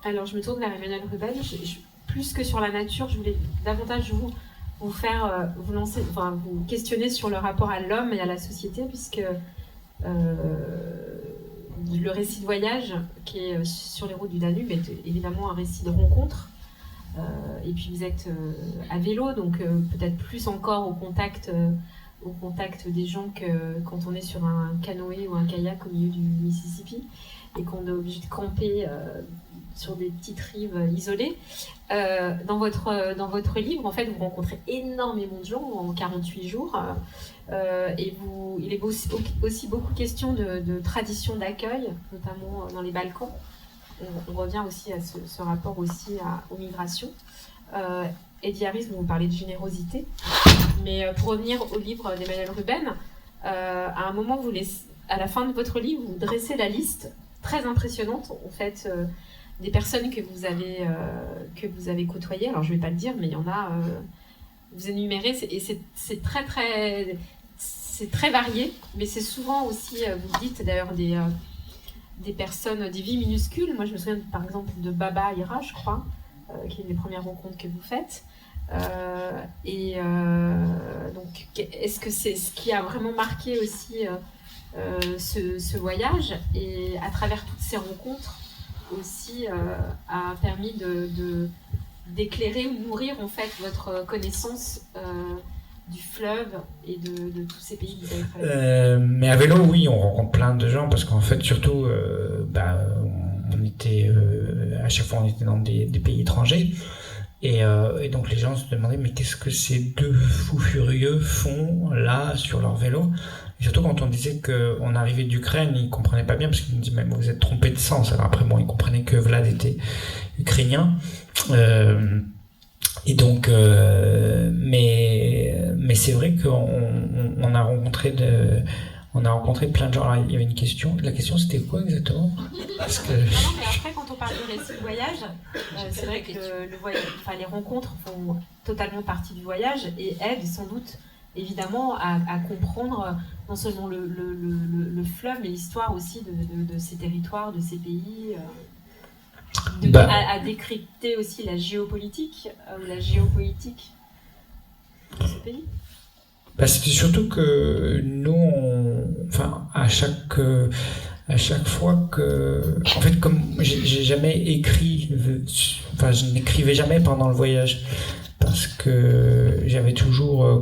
Alors, je me tourne vers Emmanuelle Ruben. Plus que sur la nature, je voulais davantage vous faire vous lancer, enfin, vous questionner sur le rapport à l'homme et à la société, puisque le récit de voyage qui est sur les routes du Danube est évidemment un récit de rencontre. Et puis vous êtes à vélo, donc peut-être plus encore au contact des gens que quand on est sur un canoë ou un kayak au milieu du Mississippi et qu'on est obligé de camper sur des petites rives isolées. Dans votre livre, en fait, vous rencontrez énormément de gens en 48 jours. Et il est aussi beaucoup question de traditions d'accueil, notamment dans les Balkans. On revient aussi à ce rapport aussi aux migrations. Eddie Harris, vous parlez de générosité. Mais pour revenir au livre d'Emmanuelle Ruben, à un moment, à la fin de votre livre, vous dressez la liste très impressionnante, en fait, des personnes que vous avez côtoyées. Alors, je ne vais pas le dire, mais il y en a... vous énumérez, et c'est très, très... C'est très varié, mais c'est souvent aussi, vous dites d'ailleurs, des personnes, des vies minuscules. Moi, je me souviens par exemple de Baba Ira, je crois, qui est une des premières rencontres que vous faites. Donc, est-ce que c'est ce qui a vraiment marqué aussi ce voyage, et à travers toutes ces rencontres aussi a permis d'éclairer ou nourrir en fait votre connaissance du fleuve et de tous ces pays que vous avez traversés? Mais à vélo, oui, on rencontre plein de gens parce qu'en fait, surtout, on était à chaque fois on était dans des pays étrangers. Et donc les gens se demandaient mais qu'est-ce que ces deux fous furieux font là sur leur vélo, et surtout quand on disait qu'on arrivait d'Ukraine, ils comprenaient pas bien parce qu'ils nous disaient mais vous êtes trompés de sens. Alors après bon, ils comprenaient que Vlad était ukrainien, et donc mais c'est vrai qu'on a rencontré plein de gens. Alors, il y avait une question. La question, c'était quoi exactement? Parce que... Non, mais après, quand on parle de récit de voyage, c'est vrai que les rencontres font totalement partie du voyage et aident sans doute, évidemment, à comprendre non seulement le fleuve, mais l'histoire aussi de ces territoires, de ces pays, à décrypter aussi la géopolitique ou la géopolitique de ce pays. C'était surtout que nous, à chaque fois que, en fait, comme j'ai jamais écrit, je n'écrivais jamais pendant le voyage parce que j'avais toujours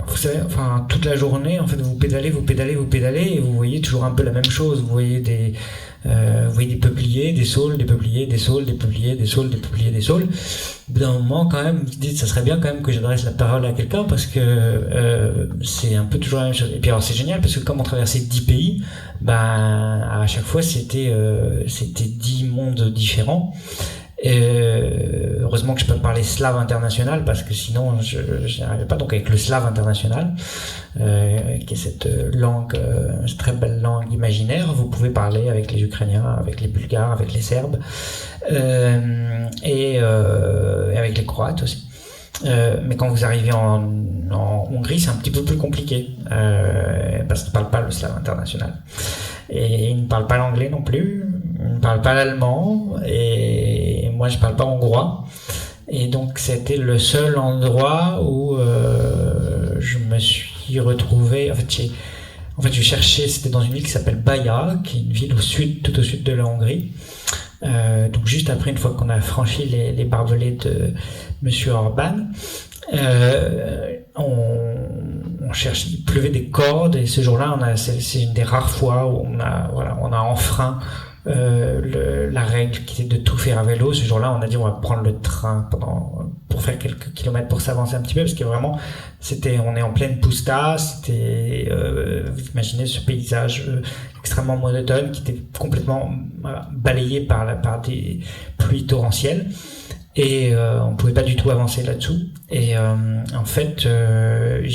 vous savez, toute la journée, en fait, vous pédalez et vous voyez toujours un peu la même chose. Vous voyez des peupliers, des saules, des peupliers, des saules, des peupliers, des saules, des peupliers, des saules. Au bout d'un moment, quand même, vous dites, ça serait bien quand même que j'adresse la parole à quelqu'un parce que c'est un peu toujours la même chose. Et puis alors, c'est génial parce que comme on traversait 10 pays, à chaque fois, c'était 10 mondes différents. Heureusement que je peux parler slave international parce que sinon je n'y arrivais pas. Donc avec le slave international, qui est cette langue, cette très belle langue imaginaire, vous pouvez parler avec les Ukrainiens, avec les Bulgares, avec les Serbes, et avec les Croates aussi. Mais quand vous arrivez en Hongrie, c'est un petit peu plus compliqué parce qu'ils ne parlent pas le slave international. Et ils ne parlent pas l'anglais non plus, ils ne parlent pas l'allemand, et moi je ne parle pas hongrois. Et donc c'était le seul endroit où je me suis retrouvé. En fait, je cherchais, c'était dans une ville qui s'appelle Baia, qui est une ville tout au sud de la Hongrie. Donc juste après, une fois qu'on a franchi les barbelés de Monsieur Orban, on cherche, il pleuvait des cordes, et ce jour-là, c'est une des rares fois où on a enfreint la règle qui était de tout faire à vélo. Ce jour-là, on a dit on va prendre le train pour faire quelques kilomètres pour s'avancer un petit peu, parce que vraiment, on est en pleine pusta, vous imaginez ce paysage extrêmement monotone qui était complètement balayé par des pluies torrentielles. Et on pouvait pas du tout avancer là-dessous. Et en fait, je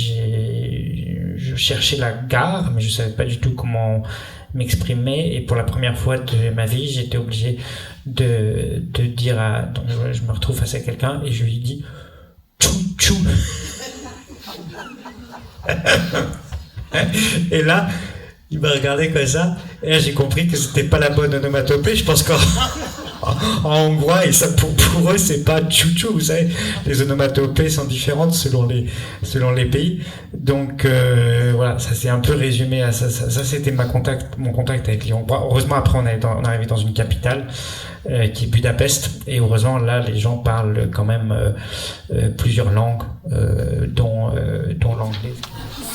cherchais la gare, mais je savais pas du tout comment m'exprimer. Et pour la première fois de ma vie, j'étais obligé de dire donc je me retrouve face à quelqu'un et je lui dis tchou tchou. Et là, Il m'a regardé comme ça, et là j'ai compris que c'était pas la bonne onomatopée. Je pense qu'en en hongrois, et ça pour eux c'est pas tchou-tchou, vous savez, les onomatopées sont différentes selon les pays. Donc voilà, ça c'est un peu résumé à ça. Ça c'était mon contact avec les Hongrois. Heureusement après on est arrivé dans une capitale qui est Budapest, et heureusement là les gens parlent quand même plusieurs langues, dont l'anglais.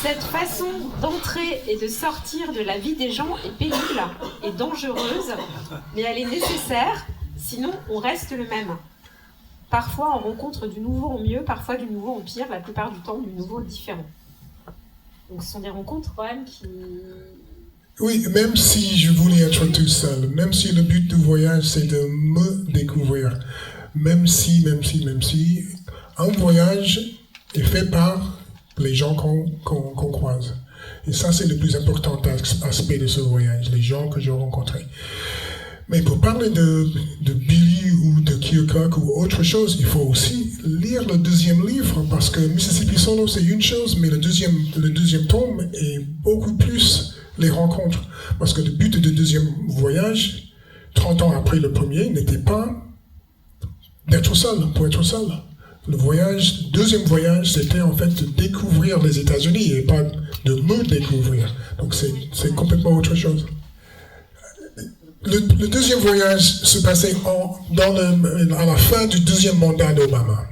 Cette façon d'entrer et de sortir de la vie des gens est pénible et dangereuse, mais elle est nécessaire, sinon on reste le même. Parfois on rencontre du nouveau en mieux, parfois du nouveau en pire, la plupart du temps du nouveau différent. Donc ce sont des rencontres quand même qui... Oui, même si je voulais être tout seul, même si le but du voyage c'est de me découvrir, même si, un voyage est fait par les gens qu'on croise. Et ça c'est le plus important aspect de ce voyage, les gens que j'ai rencontrés. Mais pour parler de Billy ou de Keokuk ou autre chose, il faut aussi lire le deuxième livre, parce que Mississippi Solo c'est une chose, mais le deuxième tome est beaucoup plus les rencontres. Parce que le but du deuxième voyage, 30 ans après le premier, n'était pas d'être seul, pour être seul. Le deuxième voyage, c'était en fait de découvrir les États-Unis et pas de me découvrir. Donc c'est complètement autre chose. Le deuxième voyage se passait à la fin du deuxième mandat d'Obama.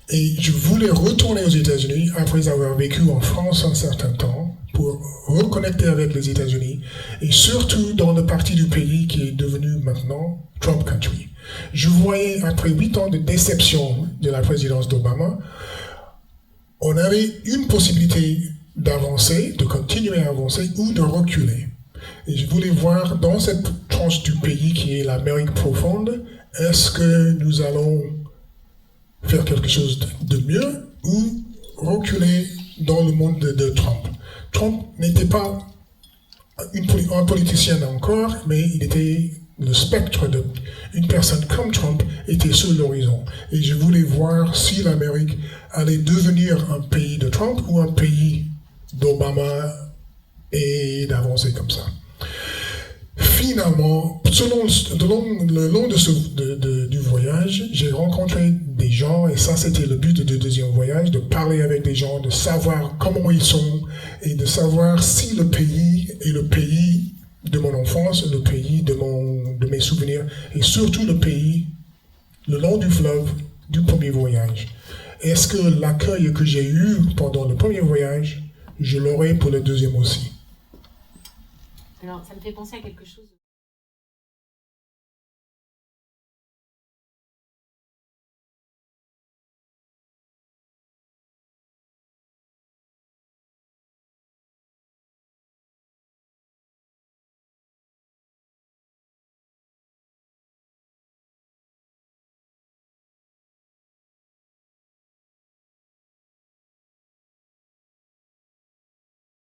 Et je voulais retourner aux États-Unis après avoir vécu en France un certain temps pour reconnecter avec les États-Unis et surtout dans le parti du pays qui est devenu maintenant Trump Country. Je voyais, après 8 ans de déception de la présidence d'Obama, on avait une possibilité d'avancer, de continuer à avancer ou de reculer. Et je voulais voir dans cette tranche du pays qui est l'Amérique profonde, est-ce que nous allons faire quelque chose de mieux ou reculer dans le monde de Trump. Trump n'était pas un politicien encore, mais il était le spectre d'une personne comme Trump était sur l'horizon. Et je voulais voir si l'Amérique allait devenir un pays de Trump ou un pays d'Obama et d'avancer comme ça. Finalement, le long du voyage, j'ai rencontré des gens, et ça c'était le but du deuxième voyage, de parler avec des gens, de savoir comment ils sont, et de savoir si le pays est le pays de mon enfance, le pays de mes souvenirs, et surtout le pays, le long du fleuve, du premier voyage. Est-ce que l'accueil que j'ai eu pendant le premier voyage, je l'aurai pour le deuxième aussi? Alors, ça me fait penser à quelque chose.